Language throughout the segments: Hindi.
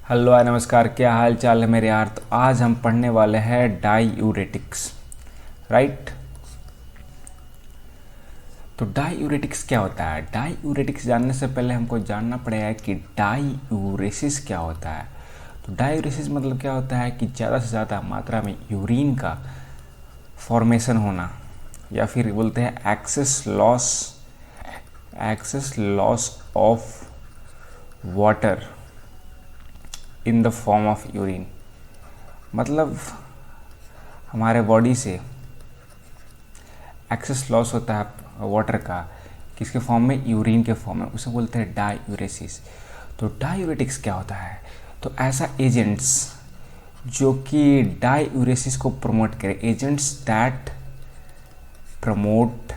हेलो हाय नमस्कार, क्या हाल चाल है मेरे यार। तो आज हम पढ़ने वाले हैं डाईयूरेटिक्स, राइट। तो डाईयूरेटिक्स क्या होता है? डाईयूरेटिक्स जानने से पहले हमको जानना पड़ेगा कि डाईयूरेसिस क्या होता है। तो डाईयूरेसिस मतलब क्या होता है कि ज़्यादा से ज़्यादा मात्रा में यूरिन का फॉर्मेशन होना, या फिर बोलते हैं excess loss of water in the form of urine. मतलब हमारे बॉडी से एक्सेस लॉस होता है वाटर का, किसके फॉर्म में? यूरिन के फॉर्म में, उसे बोलते हैं डाईयूरेसिस। तो डाईयूरेटिक्स क्या होता है? तो ऐसा एजेंट्स जो कि डाईयूरेसिस को प्रमोट करे, एजेंट्स दैट प्रमोट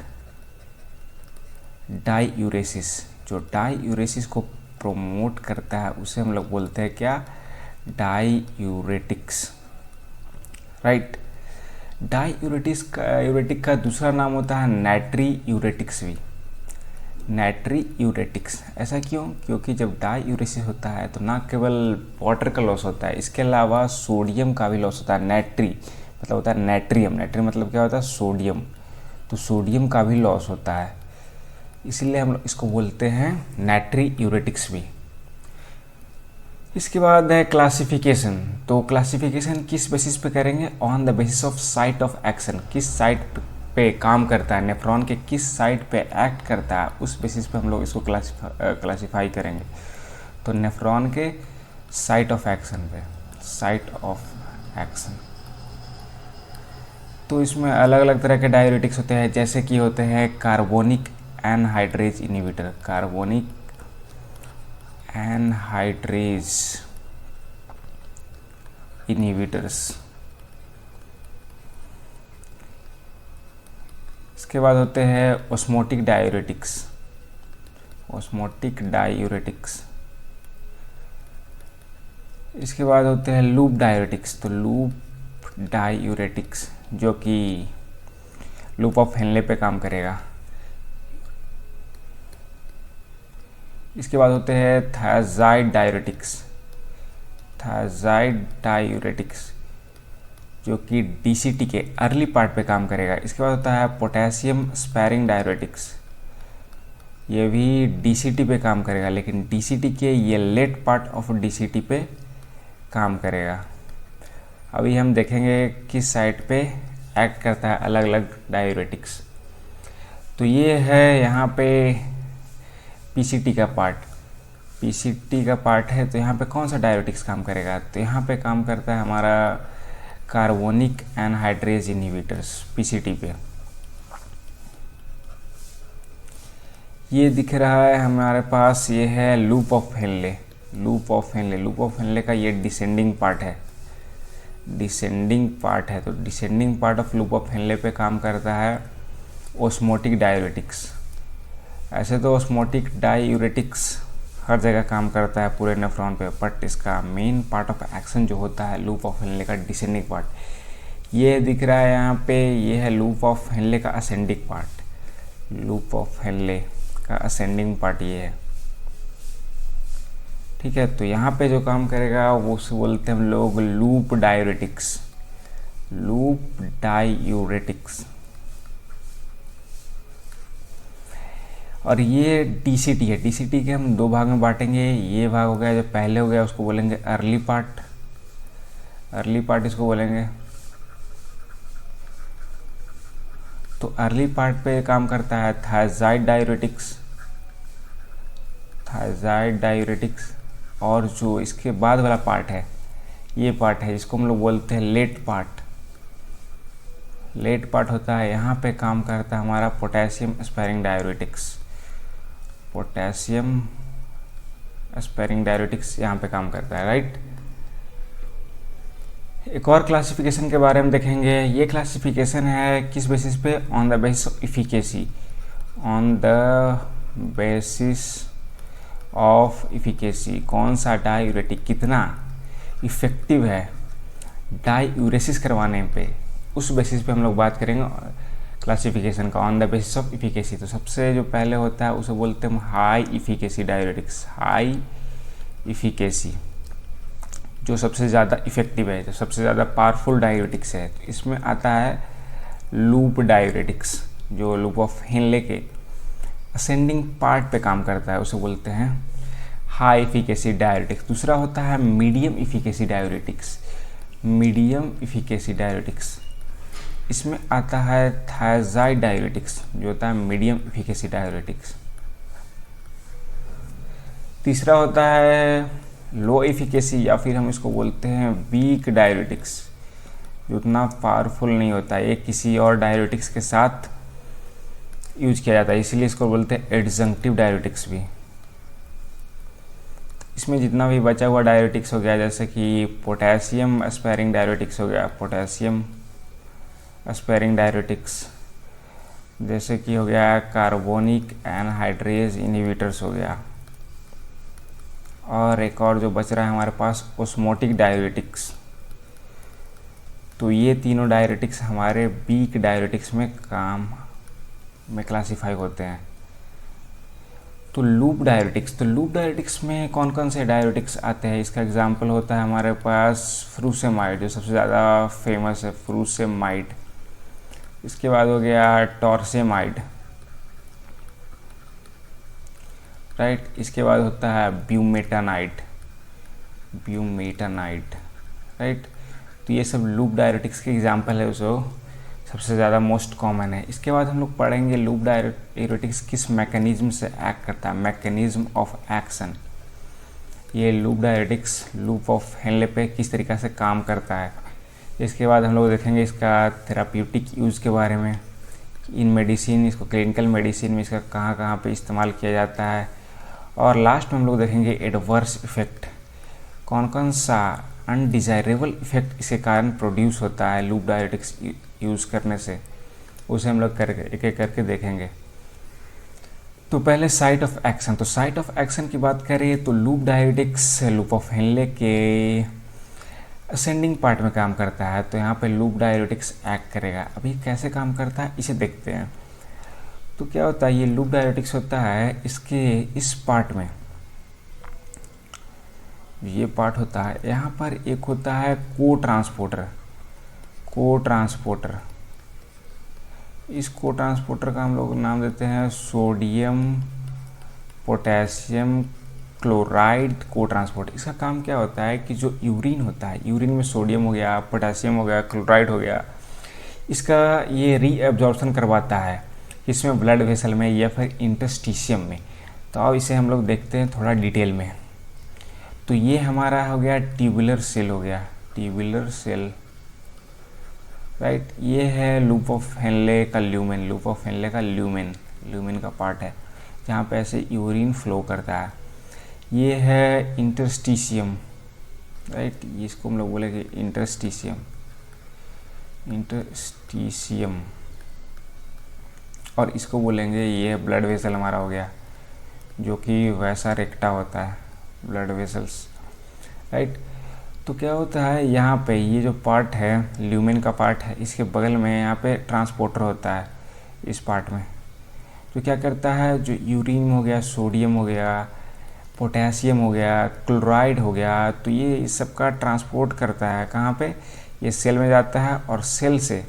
डाईयूरेसिस, जो डाईयूरेसिस को प्रमोट करता है उसे हम लोग बोलते हैं क्या? डाईयूरेटिक्स, राइट। डाईयूरेटिक का दूसरा नाम होता है नाइट्रीयूरेटिक्स भी। नाइट्रीयूरेटिक्स ऐसा क्यों? क्योंकि जब डाईयूरेसिस होता है तो ना केवल वाटर का लॉस होता है, इसके अलावा सोडियम का भी लॉस होता है। नाइट्री मतलब होता है नाइट्रियम, नाइट्रियम मतलब क्या होता है? सोडियम। तो सोडियम का भी लॉस होता है, इसीलिए हम लोग इसको बोलते हैं नाइट्रीयूरेटिक्स भी। इसके बाद है क्लासिफिकेशन। तो क्लासिफिकेशन किस बेसिस पे करेंगे? On the basis of site of action. किस साइट पे काम करता है, नेफ्रॉन के किस साइट पे एक्ट करता है, उस बेसिस पे हम लोग इसको क्लासिफाई करेंगे। तो नेफ्रॉन के साइट ऑफ एक्शन पे, साइट ऑफ एक्शन। तो इसमें अलग अलग तरह के डायूरेटिक्स होते हैं, जैसे कि होते हैं carbonic anhydrase inhibitor, carbonic anhydrase inhibitors. इसके बाद होते हैं ऑस्मोटिक डायूरेटिक्स, ऑस्मोटिक डायूरेटिक्स। इसके बाद होते हैं लूप डायूरेटिक्स। तो लूप डायूरेटिक्स जो कि लूप ऑफ हेनले पे काम करेगा। इसके बाद होते हैं थायजाइड डायूरेटिक्स, थायजाइड डायूरेटिक्स जो कि डीसीटी के अर्ली पार्ट पे काम करेगा। इसके बाद होता है पोटेशियम स्पैरिंग डायूरेटिक्स, ये भी डीसीटी पे काम करेगा, लेकिन डीसीटी के ये लेट पार्ट ऑफ डीसीटी पे काम करेगा। अभी हम देखेंगे किस साइट पे एक्ट करता है अलग अलग डायूरेटिक्स। तो ये है यहाँ पे पीसीटी का पार्ट, पीसीटी का पार्ट है। तो यहाँ पे कौन सा डायूरेटिक्स काम करेगा? तो यहाँ पे काम करता है हमारा कार्बोनिक एनहाइड्रेज इनहिबिटर्स, पीसीटी पे। ये दिख रहा है हमारे पास, ये है loop of Henley, loop of Henley. Loop of Henle का ये डिसेंडिंग पार्ट है, डिसेंडिंग पार्ट है। तो descending part of loop of Henley पे काम करता है ऑस्मोटिक डायूरेटिक्स। ऐसे तो ऑस्मोटिक डायूरेटिक्स हर जगह काम करता है पूरे नेफ्रॉन पे, बट इसका मेन पार्ट ऑफ एक्शन जो होता है लूप ऑफ हेनले का डिसेंडिंग पार्ट, ये दिख रहा है यहाँ पे, ये है लूप ऑफ हेनले का ascending part. Loop of Henle का असेंडिंग पार्ट ये है, ठीक है। तो यहाँ पे जो काम करेगा वो उसे बोलते हैं हम लोग लूप डायूरेटिक्स, लूप डायूरेटिक्स। और ये डीसीटी है, डीसीटी के हम दो भाग में बांटेंगे। ये भाग हो गया जो पहले हो गया उसको बोलेंगे अर्ली पार्ट, अर्ली पार्ट इसको बोलेंगे। तो अर्ली पार्ट पे काम करता है थायजाइड डायूरेटिक्स, थायजाइड डायूरेटिक्स। और जो इसके बाद वाला पार्ट है, ये पार्ट है जिसको हम लोग बोलते हैं लेट पार्ट, लेट पार्ट होता है। यहाँ पे काम करता है हमारा potassium sparring diuretics, potassium sparring diuretics यहाँ पे काम करता है, राइट। एक और क्लासिफिकेशन के बारे में देखेंगे। ये क्लासिफिकेशन है किस बेसिस पे? On the basis of efficacy, on the basis of efficacy. कौन सा डायूरेटिक कितना इफेक्टिव है डायूरेसिस करवाने पे, उस बेसिस पे हम लोग बात करेंगे क्लासिफिकेशन का, on the basis of efficacy. तो सबसे जो पहले होता है उसे बोलते हैं हम high efficacy diuretics, high efficacy. जो सबसे ज़्यादा इफ़ेक्टिव है, जो सबसे ज़्यादा पावरफुल डायूरेटिक्स है। इसमें आता है लूप डायूरेटिक्स, जो लूप ऑफ हेनले के असेंडिंग पार्ट पे काम करता है, उसे बोलते हैं हाई इफिकेसी डायूरेटिक्स। दूसरा होता है medium efficacy diuretics. Medium efficacy diuretics, इसमें आता है थायजाइड डायूरेटिक्स, जो होता है मीडियम इफिकेसी डायूरेटिक्स। तीसरा होता है लो इफिकेसी, या फिर हम इसको बोलते हैं वीक डायूरेटिक्स, जो उतना पावरफुल नहीं होता है, ये किसी और डायूरेटिक्स के साथ यूज किया जाता है, इसीलिए इसको बोलते हैं एडजंक्टिव डायूरेटिक्स भी। इसमें जितना भी बचा हुआ डायूरेटिक्स हो गया, जैसे कि पोटेशियम स्पेयरिंग डायूरेटिक्स हो गया, पोटेशियम स्पेयरिंग डायूरेटिक्स, जैसे कि हो गया कार्बोनिक एनहाइड्रेज इनहिबिटर्स हो गया, और एक और जो बच रहा है हमारे पास ओस्मोटिक डायूरेटिक्स। तो ये तीनों डायूरेटिक्स हमारे वीक डायूरेटिक्स में काम में क्लासीफाई होते हैं। तो लूप डायूरेटिक्स में कौन कौन से डायूरेटिक्स आते हैं, इसका एग्जांपल होता है हमारे पास फ्रूसेमाइड, जो सबसे ज़्यादा फेमस है, फ्रूसेमाइड। इसके बाद हो गया टॉर्सेमाइड, राइट। इसके बाद होता है ब्यूमेटानाइड, राइट। तो ये सब लूप डायूरेटिक्स के एग्जांपल है, जो सबसे ज़्यादा मोस्ट कॉमन है। इसके बाद हम लोग पढ़ेंगे लूप डायूरेटिक्स किस मैकेनिज्म से एक्ट करता है, मैकेनिज्म ऑफ एक्शन। ये loop diuretics loop of Henley पे किस तरीक़े से काम करता है। इसके बाद हम लोग देखेंगे इसका थेराप्यूटिक यूज़ के बारे में, इन मेडिसिन, इसको क्लिनिकल मेडिसिन में इसका कहाँ कहाँ पे इस्तेमाल किया जाता है। और लास्ट में हम लोग देखेंगे एडवर्स इफ़ेक्ट, कौन कौन सा अनडिज़ायरेबल इफ़ेक्ट इसके कारण प्रोड्यूस होता है लूप डायूरेटिक्स यूज़ करने से, उसे हम लोग करके एक एक करके देखेंगे। तो पहले साइट ऑफ एक्शन। तो साइट ऑफ एक्शन की बात करें तो loop diuretics loop of Henley के असेंडिंग पार्ट में काम करता है, तो यहाँ पे लूप डायूरेटिक्स एक्ट करेगा। अभी कैसे काम करता है इसे देखते हैं। तो क्या होता है, ये लूप डायूरेटिक्स होता है, इसके इस पार्ट में ये पार्ट होता है, यहाँ पर एक होता है को ट्रांसपोर्टर। इस को ट्रांसपोर्टर का हम लोग नाम देते हैं सोडियम पोटेशियम क्लोराइड को ट्रांसपोर्ट। इसका काम क्या होता है कि जो यूरिन होता है, यूरिन में सोडियम हो गया, पोटेशियम हो गया, क्लोराइड हो गया, इसका ये रीअब्जॉर्प्शन करवाता है, इसमें ब्लड वेसल में या फिर इंटरस्टिशियम में। तो अब इसे हम लोग देखते हैं थोड़ा डिटेल में। तो ये हमारा हो गया ट्यूबुलर सेल, हो गया ट्यूबुलर सेल, राइट। ये है लूप ऑफ हेनले का ल्यूमेन, लूप ऑफ हेनले का ल्यूमेन का पार्ट है, जहाँ पे ऐसे यूरिन फ्लो करता है। ये है इंटरस्टिशियम, राइट। इसको हम लोग बोलेंगे इंटरस्टिशियम, और इसको बोलेंगे ये ब्लड वेसल हमारा हो गया, जो कि वैसा रेक्टा होता है, ब्लड वेसल्स, राइट। तो क्या होता है, यहाँ पे ये जो पार्ट है ल्यूमेन का पार्ट है, इसके बगल में यहाँ पे ट्रांसपोर्टर होता है इस पार्ट में। तो क्या करता है, जो यूरिन हो गया, सोडियम हो गया, पोटेशियम हो गया, क्लोराइड हो गया, तो ये इस सब का ट्रांसपोर्ट करता है कहाँ पे, ये सेल में जाता है, और सेल से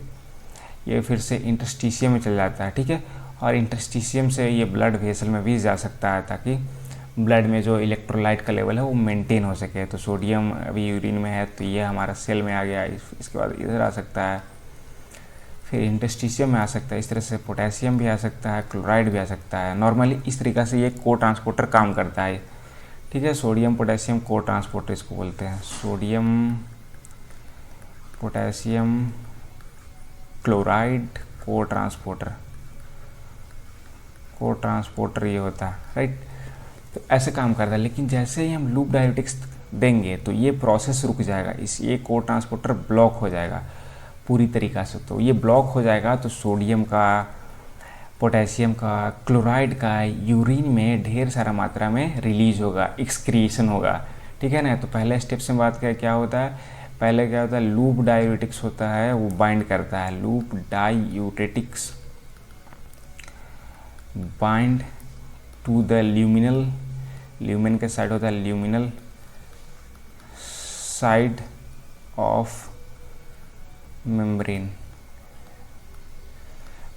ये फिर से इंटरस्टिशियम में चल जाता है, ठीक है। और इंटरस्टिशियम से ये ब्लड वेसल में भी जा सकता है, ताकि ब्लड में जो इलेक्ट्रोलाइट का लेवल है वो मेंटेन हो सके। तो सोडियम अभी यूरिन में है, तो ये हमारा सेल में आ गया, इसके बाद इधर आ सकता है, फिर इंटरस्टिशियम में आ सकता है, इस तरह से पोटेशियम भी आ सकता है, क्लोराइड भी आ सकता है। नॉर्मली इस तरीक़े से ये को ट्रांसपोर्टर काम करता है, ठीक है। सोडियम पोटेशियम को ट्रांसपोर्टर इसको बोलते हैं, सोडियम पोटेशियम क्लोराइड को ट्रांसपोर्टर ये होता है, राइट। तो ऐसे काम करता है। लेकिन जैसे ही हम लूप डायूरेटिक्स देंगे तो ये प्रोसेस रुक जाएगा, ये को ट्रांसपोर्टर ब्लॉक हो जाएगा पूरी तरीक़ा से। तो ये ब्लॉक हो जाएगा तो सोडियम का, पोटेशियम का, क्लोराइड का यूरिन में ढेर सारा मात्रा में रिलीज होगा, एक्सक्रीशन होगा, ठीक है ना। तो पहले स्टेप से बात करें क्या होता है, पहले क्या होता है, लूप डायूरेटिक्स होता है, वो बाइंड करता है, loop diuretics bind to the lumen के साइड होता है luminal side of membrane.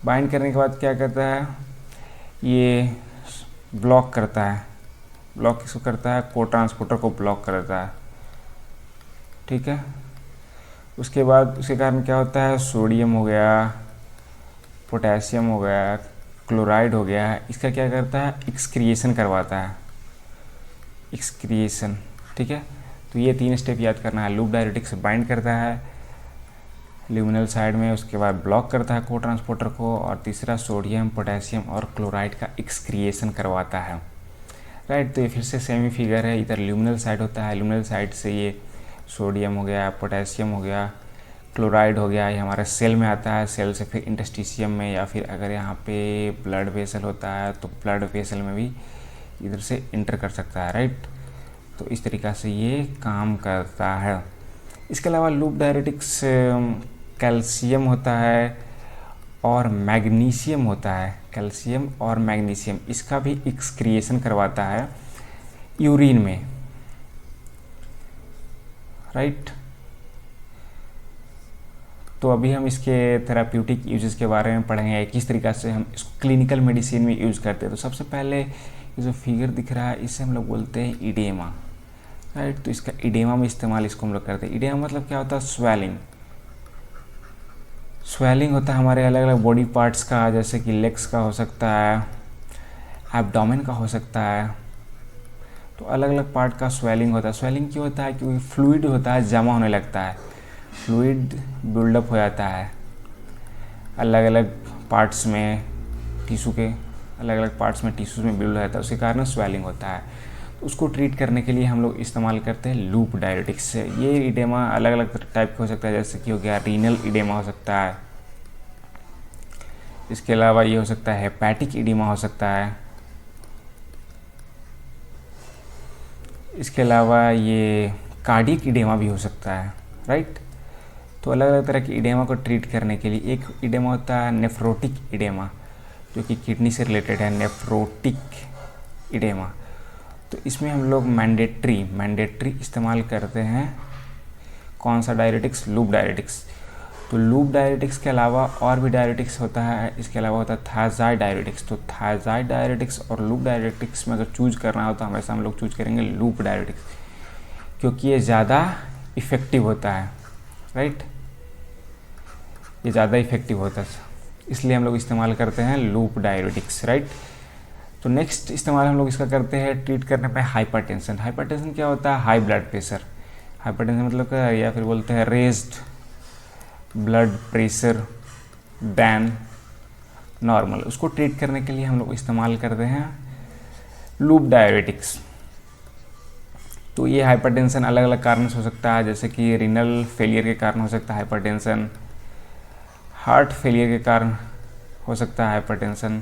Bind करने के बाद क्या करता है, ये ब्लॉक करता है। ब्लॉक किसको करता है, को ट्रांसपोर्टर को ब्लॉक करता है, ठीक है। उसके बाद उसके कारण क्या होता है, सोडियम हो गया, पोटेशियम हो गया, क्लोराइड हो गया, इसका क्या करता है, एक्सक्रिएशन करवाता है, एक्सक्रिएशन, ठीक है। तो ये 3 स्टेप याद करना है। लूप डायरेटिक्स बाइंड करता है ल्यूमिनल साइड में, उसके बाद ब्लॉक करता है को ट्रांसपोर्टर को, और तीसरा सोडियम, पोटेशियम और क्लोराइड का एक्सक्रिएशन करवाता है, राइट। तो ये फिर से सेमी फिगर है, इधर ल्यूमिनल साइड होता है, ल्यूमिनल साइड से ये सोडियम हो गया, पोटेशियम हो गया, क्लोराइड हो गया, ये हमारे सेल में आता है, सेल से फिर इंटरस्टिशियम में, या फिर अगर यहाँ पे ब्लड वेसल होता है तो ब्लड वेसल में भी इधर से इंटर कर सकता है, राइट। तो इस तरीक़ा से ये काम करता है। इसके अलावा लूप डायरेटिक्स कैल्शियम होता है और मैग्नीशियम होता है, कैल्शियम और मैग्नीशियम, इसका भी एक्सक्रिएशन करवाता है यूरिन में, राइट। तो अभी हम इसके थेराप्यूटिक यूजेस के बारे में पढ़ेंगे, किस तरीक़ा से हम इसको क्लिनिकल मेडिसिन में यूज़ करते हैं। तो सबसे पहले ये जो फिगर दिख रहा है, इसे हम लोग बोलते हैं इडेमा, राइट। तो इसका इडेमा में इस्तेमाल इसको हम लोग करते हैं। इडेमा मतलब क्या होता है, स्वेलिंग। स्वेलिंग होता है हमारे अलग अलग बॉडी पार्ट्स का, जैसे कि लेग्स का हो सकता है, एब्डोमेन का हो सकता है, तो अलग अलग पार्ट का स्वेलिंग होता है। स्वेलिंग क्यों होता है, क्योंकि फ्लूइड होता है, जमा होने लगता है, फ्लूइड बिल्डअप हो जाता है अलग अलग पार्ट्स में, टिश्यू के अलग अलग पार्ट्स में, टिश्यूज़ में बिल्ड हो जाता है, उसके कारण स्वेलिंग होता है। तो उसको ट्रीट करने के लिए हम लोग इस्तेमाल करते हैं लूप डायरेटिक्स। ये इडेमा अलग अलग टाइप का हो सकता है, जैसे कि हो गया रीनल इडेमा हो सकता है, इसके अलावा ये हो सकता है हेपेटिक इडेमा हो सकता है, इसके अलावा ये कार्डियक इडेमा भी हो सकता है, राइट। तो अलग अलग तरह की इडेमा को ट्रीट करने के लिए एक इडेमा होता है नेफ्रोटिक इडेमा, जो कि किडनी से रिलेटेड है, नेफ्रोटिक इडेमा। तो इसमें हम लोग मैंडेटरी इस्तेमाल करते हैं कौन सा डायरेटिक्स, लूप डायरेटिक्स। तो लूप डायरेटिक्स के अलावा और भी डायरेटिक्स होता है, इसके अलावा होता है थायजाइड डायरेटिक्स। तो थायजाइड डायरेटिक्स और लूप डायरेटिक्स में अगर चूज करना हो तो हमेशा हम लोग चूज करेंगे लूप डायरेटिक्स, क्योंकि ये ज़्यादा इफ़ेक्टिव होता है, राइट। ये ज़्यादा इफ़ेक्टिव होता है, इसलिए हम लोग इस्तेमाल करते हैं लूप डायरेटिक्स, राइट। तो नेक्स्ट इस्तेमाल हम लोग इसका करते हैं ट्रीट करने पे हाइपरटेंशन। हाइपरटेंशन क्या होता है, हाई ब्लड प्रेशर। हाइपरटेंशन मतलब क्या है, या फिर बोलते हैं raised blood pressure than normal. उसको ट्रीट करने के लिए हम लोग इस्तेमाल करते हैं लूप डायरेटिक्स। तो ये हाइपरटेंशन अलग अलग कारण से हो सकता है, जैसे कि रीनल फेलियर के कारण हो सकता है हाइपरटेंशन, हार्ट फेलियर के कारण हो सकता है हाइपरटेंशन।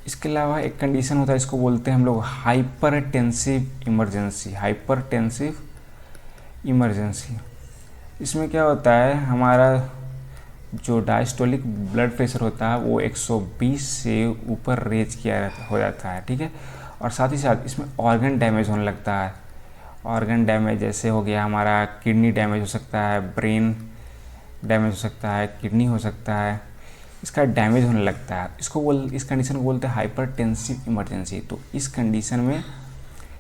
इसके अलावा एक कंडीशन होता है, इसको बोलते हैं हम लोग हाइपरटेंसिव इमरजेंसी। हाइपरटेंसिव इमरजेंसी, इसमें क्या होता है, हमारा जो डायस्टोलिक ब्लड प्रेशर होता है वो 120 से ऊपर रेज किया हो जाता है, ठीक है। और साथ ही साथ इसमें ऑर्गन डैमेज होने लगता है। ऑर्गन डैमेज जैसे हो गया हमारा किडनी डैमेज हो सकता है, ब्रेन डैमेज हो सकता है, किडनी हो सकता है, इसका डैमेज होने लगता है। इस कंडीशन को बोलते हैं हाइपरटेंसिव इमरजेंसी। तो इस कंडीशन में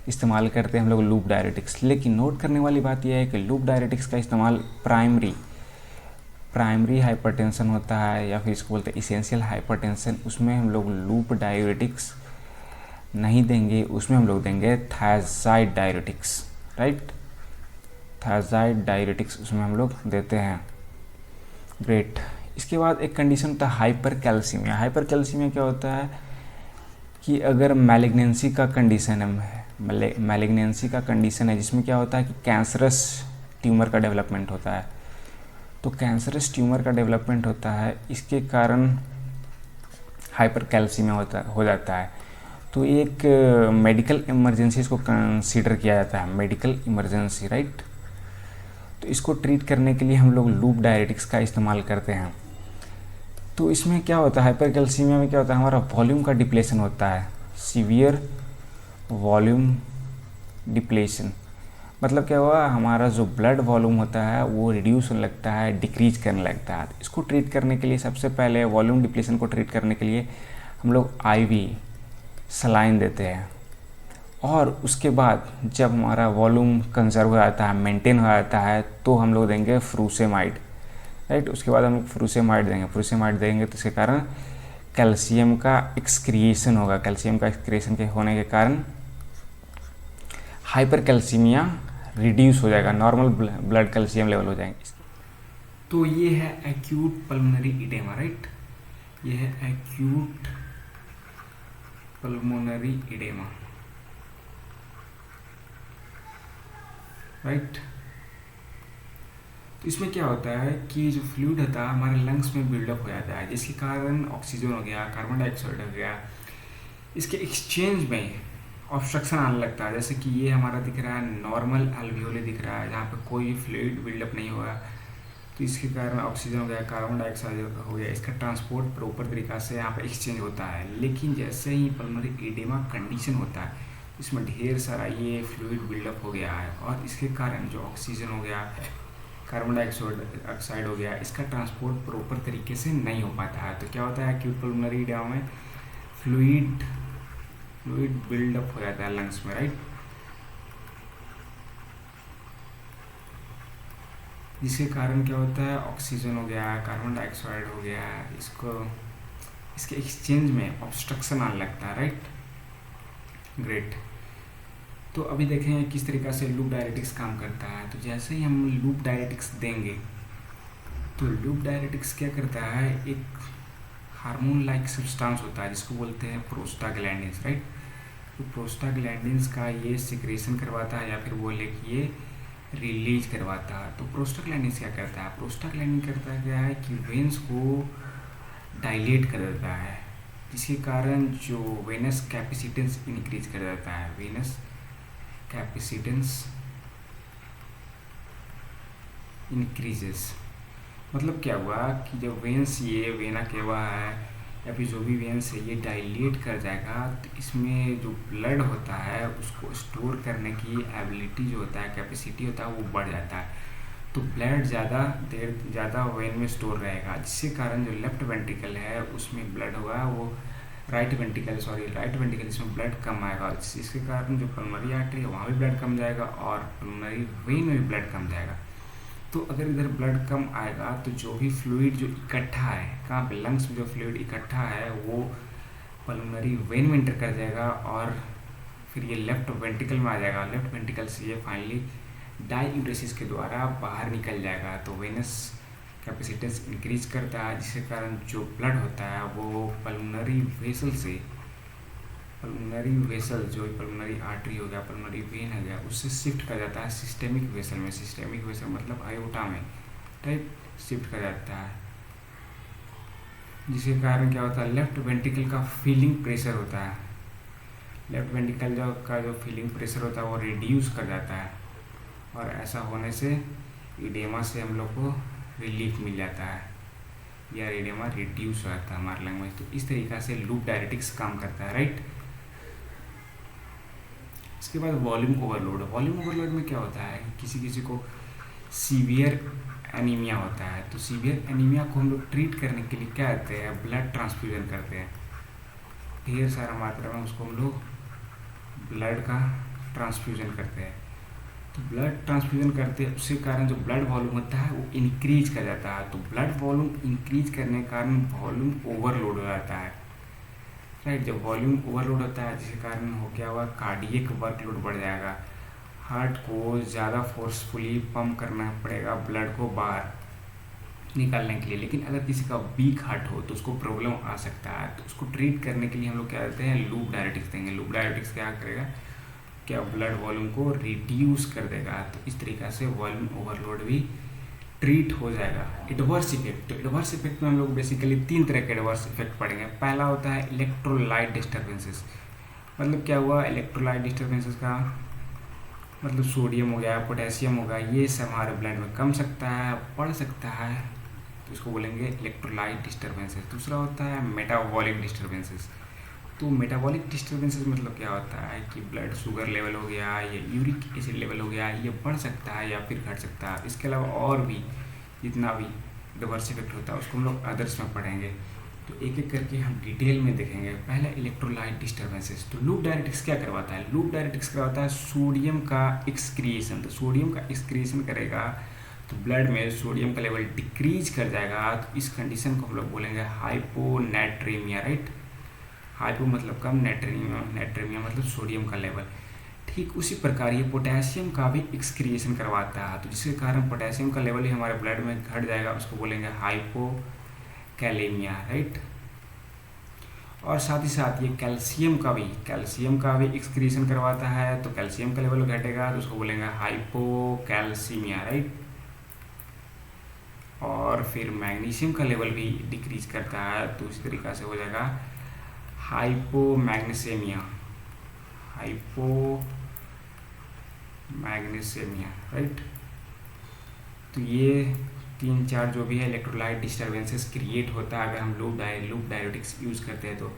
इस्तेमाल करते हैं हम लोग लूप डायरेटिक्स। लेकिन नोट करने वाली बात यह है कि लूप डायरेटिक्स का इस्तेमाल प्राइमरी हाइपरटेंशन होता है, या फिर इसको बोलते हैं इसेंशियल हाइपरटेंशन, उसमें हम लोग लूप डायरेटिक्स नहीं देंगे, उसमें हम लोग देंगे thiazide diuretics, right. Thiazide diuretics उसमें हम लोग देते हैं, ग्रेट। इसके बाद एक कंडीशन होता है हाइपर कैल्सीमिया। हाइपर कैल्सीमिया क्या होता है कि अगर मैलिग्नेंसी का कंडीशन है, मैलिग्नेंसी का कंडीशन है जिसमें क्या होता है कि कैंसरस ट्यूमर का डेवलपमेंट होता है। तो कैंसरस ट्यूमर का डेवलपमेंट होता है, इसके कारण हाइपर कैल्सीमिया हो जाता है। तो एक मेडिकल इमरजेंसी इसको कंसीडर किया जाता है, मेडिकल इमरजेंसी, राइट। तो इसको ट्रीट करने के लिए हम लोग लूप डायरेटिक्स का इस्तेमाल करते हैं। तो इसमें क्या होता है, हाइपर कैल्सीमिया में क्या होता है, हमारा वॉल्यूम का डिप्लेशन होता है, सीवियर वॉल्यूम डिप्लेशन। मतलब क्या हुआ, हमारा जो ब्लड वॉल्यूम होता है वो रिड्यूस होने लगता है, डिक्रीज करने लगता है। इसको ट्रीट करने के लिए सबसे पहले वॉल्यूम डिप्लीशन को ट्रीट करने के लिए हम लोग आईवी सलाइन देते हैं, और उसके बाद जब हमारा वॉल्यूम कंजर्व हो जाता है, मेंटेन हो जाता है, तो हम लोग देंगे फ्रूसेमाइड, राइट। उसके बाद हम लोग फ्रूसेमाइड देंगे तो इसके कारण कैल्शियम का एक्सक्रिएशन होगा। कैल्शियम का एक्सक्रिएशन के होने के कारण हाइपर कैल्सीमिया रिड्यूस हो जाएगा, नॉर्मल ब्लड कैल्शियम लेवल हो जाएंगे। तो ये है एक्यूट पल्मोनरी इडेमा, राइट। ये है एक्यूट पल्मोनरी इडेमा, राइट। तो इसमें क्या होता है कि जो फ्लूइड होता है हमारे लंग्स में बिल्डअप हो जाता है, जिसके कारण ऑक्सीजन हो गया, कार्बन डाइऑक्साइड हो गया, इसके एक्सचेंज में ऑब्स्ट्रक्शन आने लगता है। जैसे कि ये हमारा दिख रहा है नॉर्मल अल्वियोले दिख रहा है, जहाँ पे कोई फ्लूइड बिल्डअप नहीं हुआ, तो इसके कारण ऑक्सीजन हो गया, कार्बन डाइऑक्साइड हो गया, इसका ट्रांसपोर्ट प्रॉपर तरीक़ा से यहाँ पे एक्सचेंज होता है। लेकिन जैसे ही पल्मोनरी एडेमा कंडीशन होता है, इसमें ढेर सारा ये फ्लूइड बिल्डअप हो गया है, और इसके कारण जो ऑक्सीजन हो गया, कार्बन डाइऑक्साइड हो गया, इसका ट्रांसपोर्ट प्रॉपर तरीके से नहीं हो पाता है। तो क्या होता है, एक्यूट पल्मोनरी एडेमा में फ्लूइड बिल्डअप हो जाता है लंग्स में, राइट। जिसके कारण क्या होता है, ऑक्सीजन हो गया, कार्बन डाइऑक्साइड हो गया, इसके एक्सचेंज में ऑब्स्ट्रक्शन आने लगता है, राइट। ग्रेट। तो अभी देखें किस तरीक़ा से लूप डायरेटिक्स काम करता है। तो जैसे ही हम लूप डायरेटिक्स देंगे, तो लूप डायरेटिक्स क्या करता है, एक हार्मोन लाइक सब्सटेंस होता है जिसको बोलते हैं प्रोस्टाग्लैंडिन्स, राइट। तो प्रोस्टाग्लैंडिन्स का ये सिक्रेशन करवाता है, या फिर बोले कि ये रिलीज करवाता है। तो प्रोस्टाग्लैंडिन्स क्या करता है, प्रोस्टाग्लैंडिन करता क्या है कि वेन्स को डायलेट कर देता है, जिसके कारण जो वेनस कैपेसिटेंस इंक्रीज कर देता है। वेनस कैपेसिटेंस इंक्रीजेस, मतलब क्या हुआ कि जब वेन्स, ये वेना केवा है या फिर जो भी वेन्स है, ये डायलेट कर जाएगा, तो इसमें जो ब्लड होता है उसको स्टोर करने की एबिलिटी जो होता है, कैपेसिटी होता है, वो बढ़ जाता है। तो ब्लड ज़्यादा वेन में स्टोर रहेगा, जिसके कारण जो लेफ्ट वेंट्रिकल है उसमें ब्लड होगा, वो राइट वेंट्रिकल इसमें ब्लड कम आएगा, जिसके कारण जो पल्मोनरी आर्टरी है वहाँ भी ब्लड कम जाएगा, और पल्मोनरी वेन में भी ब्लड कम जाएगा। तो अगर इधर ब्लड कम आएगा, तो जो भी फ्लूइड जो इकट्ठा है, कहाँ पे, लंग्स में जो फ्लूइड इकट्ठा है, वो पल्मोनरी वेन में इंटर कर जाएगा, और फिर ये लेफ्ट वेंट्रिकल में आ जाएगा। लेफ्ट वेंट्रिकल से ये फाइनली डाययूरेसिस के द्वारा बाहर निकल जाएगा। तो वेनस कैपेसिटेंस इंक्रीज करता है, जिसके कारण जो ब्लड होता है वो पल्मोनरी वेसल जो पल्मोनरी आर्टरी हो गया, पल्मोनरी वेन हो गया, उससे शिफ्ट कर जाता है सिस्टेमिक वेसल में। सिस्टेमिक वेसल मतलब आयोटा में टाइप शिफ्ट कर जाता है, जिसके कारण क्या होता है, लेफ्ट वेंट्रिकल का फीलिंग प्रेशर होता है, लेफ्ट वेंट्रिकल का जो फीलिंग प्रेशर होता है वो रिड्यूस कर जाता है, और ऐसा होने से इडेमा से हम लोग को रिलीफ मिल जाता है, या इडेमा रिड्यूस हो जाता है हमारे लंग में। तो इस तरीक़ा से लूप डायरेटिक्स काम करता है, राइट। इसके बाद वॉल्यूम ओवरलोड में क्या होता है, किसी को सीवियर एनीमिया होता है। तो सीवियर एनीमिया को हम लोग ट्रीट करने के लिए क्या करते हैं, ब्लड ट्रांसफ्यूजन करते हैं, ढेर सारा मात्रा में उसको हम लोग ब्लड का ट्रांसफ्यूजन करते हैं। तो ब्लड ट्रांसफ्यूजन करते हैं, उसके कारण जो ब्लड वॉल्यूम होता है वो इंक्रीज कर जाता है। तो ब्लड वॉल्यूम इंक्रीज करने के कारण वॉल्यूम ओवरलोड हो जाता है, राइट। जब वॉल्यूम ओवरलोड होता है, जिसके कारण हो क्या हुआ, कार्डियक वर्कलोड बढ़ जाएगा, हार्ट को ज़्यादा फोर्सफुली पंप करना पड़ेगा ब्लड को बाहर निकालने के लिए। लेकिन अगर किसी का वीक हार्ट हो तो उसको प्रॉब्लम आ सकता है। तो उसको ट्रीट करने के लिए हम लोग क्या करते हैं, लूप डायरेटिक्स देंगे। लूप डायरेटिक्स क्या करेगा, क्या ब्लड वॉल्यूम को रिड्यूस कर देगा। तो इस तरीक़ा से वॉल्यूम ओवरलोड भी ट्रीट हो जाएगा। एडवर्स इफेक्ट, तो एडवर्स इफेक्ट में हम लोग बेसिकली 3 तरह के एडवर्स इफेक्ट पढ़ेंगे। पहला होता है इलेक्ट्रोलाइट डिस्टर्बेंसेस, मतलब क्या हुआ, इलेक्ट्रोलाइट डिस्टर्बेंसेस का मतलब सोडियम हो गया, पोटेशियम हो गया, ये सब हमारे ब्लड में कम सकता है, बढ़ सकता है, तो इसको बोलेंगे इलेक्ट्रोलाइट डिस्टर्बेंसेस। दूसरा होता है मेटाबॉलिक डिस्टर्बेंसेस, तो मेटाबॉलिक डिस्टर्बेंसेस मतलब क्या होता है कि ब्लड शुगर लेवल हो गया या यूरिक एसिड लेवल हो गया, ये बढ़ सकता है या फिर घट सकता है। इसके अलावा और भी जितना भी रिवर्स इफेक्ट होता है उसको हम लोग अदर्स में पढ़ेंगे। तो एक एक करके हम डिटेल में देखेंगे। पहला इलेक्ट्रोलाइट डिस्टर्बेंसेस। तो लूप डायरेटिक्स क्या करवाता है? लूप डायरेटिक्स करवाता है सोडियम का एक्सक्रिएशन। तो सोडियम का एक्सक्रिएशन करेगा तो ब्लड में सोडियम का लेवल डिक्रीज कर जाएगा। तो इस कंडीशन को हम लोग बोलेंगे हाइपोनेट्रीमिया, राइट। हाइपो मतलब कम, नेट्रीमिया मतलब सोडियम का लेवल। ठीक उसी प्रकार ये पोटेशियम का भी एक्सक्रिएशन करवाता है, तो जिसके कारण पोटेशियम का लेवल ही हमारे ब्लड में घट जाएगा, उसको बोलेंगे हाइपोकैलेमिया, राइट। और साथ ही साथ ये कैल्शियम का भी एक्सक्रिएशन करवाता है, तो कैल्शियम का लेवल घटेगा तो उसको बोलेंगे हाइपोकैल्सीमिया, राइट। और फिर मैग्नीशियम का लेवल भी डिक्रीज करता है, तो इस तरीक़ा से हो जाएगा हाइपोमैग्नीशियमिया, राइट। तो ये 3-4 जो भी है इलेक्ट्रोलाइट डिस्टर्बेंसेस क्रिएट होता है अगर हम लूप डायरेटिक्स यूज़ करते हैं। तो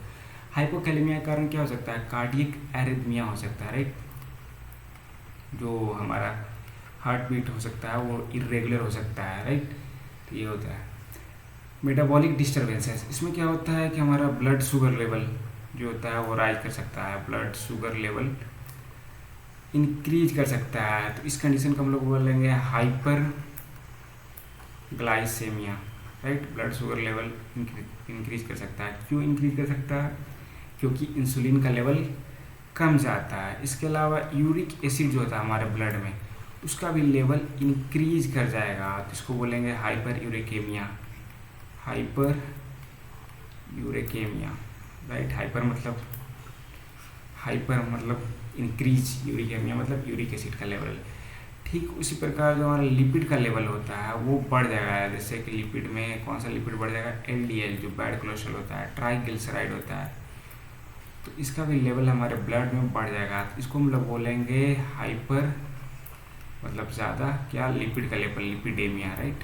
हाइपोकैलेमिया का कारण क्या हो सकता है? कार्डियक एरिथमिया हो सकता है, राइट। जो हमारा हार्ट बीट हो सकता है वो इरेगुलर हो सकता है, राइट। तो ये होता है मेटाबॉलिक डिस्टर्बेंसेस। इसमें क्या होता है कि हमारा ब्लड शुगर लेवल जो होता है वो राइज कर सकता है, ब्लड शुगर लेवल इंक्रीज कर सकता है। तो इस कंडीशन को हम लोग बोलेंगे hyperglycaemia, right. Blood sugar level increase कर सकता है। क्यों इंक्रीज कर सकता है? क्योंकि इंसुलिन का लेवल कम जाता है। इसके अलावा यूरिक एसिड जो होता है हमारे ब्लड में उसका भी लेवल इंक्रीज कर जाएगा, तो इसको बोलेंगे हाइपर यूरेकेमिया, राइट। हाइपर मतलब इंक्रीज, यूरिकेमिया मतलब यूरिक एसिड का लेवल। ठीक उसी प्रकार जो हमारा लिपिड का लेवल होता है वो बढ़ जाएगा। जैसे कि लिपिड में कौन सा लिपिड बढ़ जाएगा? LDL जो बैड कोलेस्ट्रॉल होता है, ट्राइग्लिसराइड होता है, तो इसका भी लेवल हमारे ब्लड में बढ़ जाएगा। तो इसको हम लोग बोलेंगे हाइपर मतलब ज़्यादा क्या, लिपिड का लेवल, लिपिडेमिया, राइट।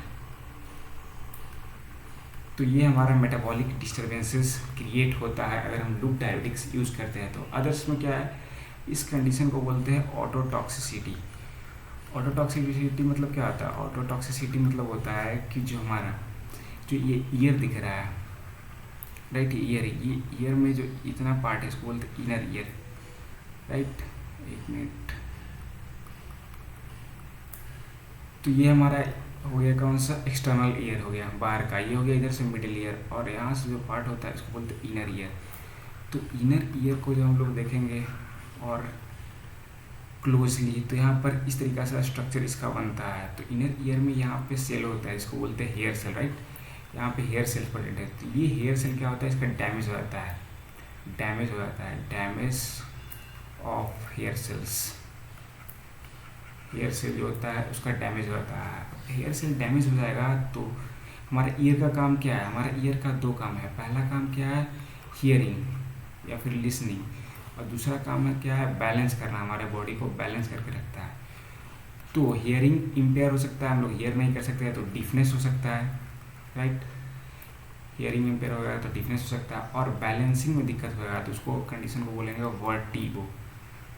तो ये हमारा मेटाबॉलिक डिस्टर्बेंसेस क्रिएट होता है अगर हम लूप डायरेटिक्स यूज़ करते हैं। तो अदर्स में क्या है? इस कंडीशन को बोलते हैं ऑटोटॉक्सिसिटी। ऑटोटॉक्सिसिटी मतलब क्या होता है? ऑटोटॉक्सिसिटी मतलब होता है कि जो हमारा जो ये ईयर दिख रहा है, राइट, ये ईयर में जो इतना पार्ट है इसको बोलते हैं इनर ईयर, राइट। एक मिनट। तो ये हमारा हो गया कौन सा? एक्सटर्नल ईयर हो गया, बाहर का। ये हो गया इधर से मिडिल ईयर, और यहाँ से जो पार्ट होता है इसको बोलते हैं इनर ईयर। तो इनर ईयर को जब हम लोग देखेंगे और क्लोजली, तो यहाँ पर इस तरीक़ा से स्ट्रक्चर इसका बनता है। तो इनर ईयर में यहाँ पे सेल होता है, इसको बोलते हैं हेयर सेल, राइट। यहाँ पे हेयर सेल प्रेजेंट है। तो ये हेयर सेल क्या होता है? इसका डैमेज हो जाता है, damage of hair cells. Hair cell जो होता है उसका डैमेज हो जाता है। हेयर सेल डैमेज हो जाएगा तो हमारे ईयर का काम क्या है? हमारे ईयर का 2 काम है। पहला काम क्या है? हियरिंग या फिर लिसनिंग, और दूसरा काम है क्या है? बैलेंस करना, हमारे बॉडी को बैलेंस करके रखता है। तो हियरिंग इम्पेयर हो सकता है, हम लोग हियर नहीं कर सकते हैं तो डिफनेस हो सकता है, राइट। हियरिंग इम्पेयर हो गया तो डिफनेस हो सकता है, और बैलेंसिंग में दिक्कत होगा तो उसको कंडीशन को बोलेंगे वर्टिगो।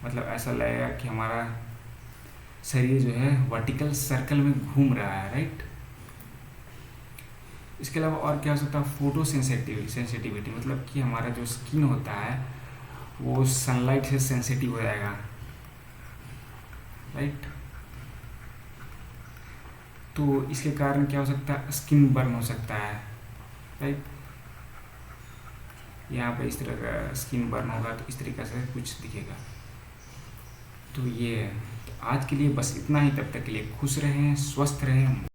मतलब ऐसा लगेगा कि हमारा शरीर जो है वर्टिकल सर्कल में घूम रहा है, राइट। इसके अलावा और क्या हो सकता है? फोटो सेंसिटिविटी मतलब कि हमारा जो स्किन होता है वो सनलाइट से सेंसिटिव हो जाएगा, राइट। तो इसके कारण क्या हो सकता है? स्किन बर्न हो सकता है, राइट। यहाँ पे इस तरह का स्किन बर्न होगा तो इस तरीक़े से कुछ दिखेगा। तो ये आज के लिए बस इतना ही। तब तक के लिए खुश रहें, स्वस्थ रहें।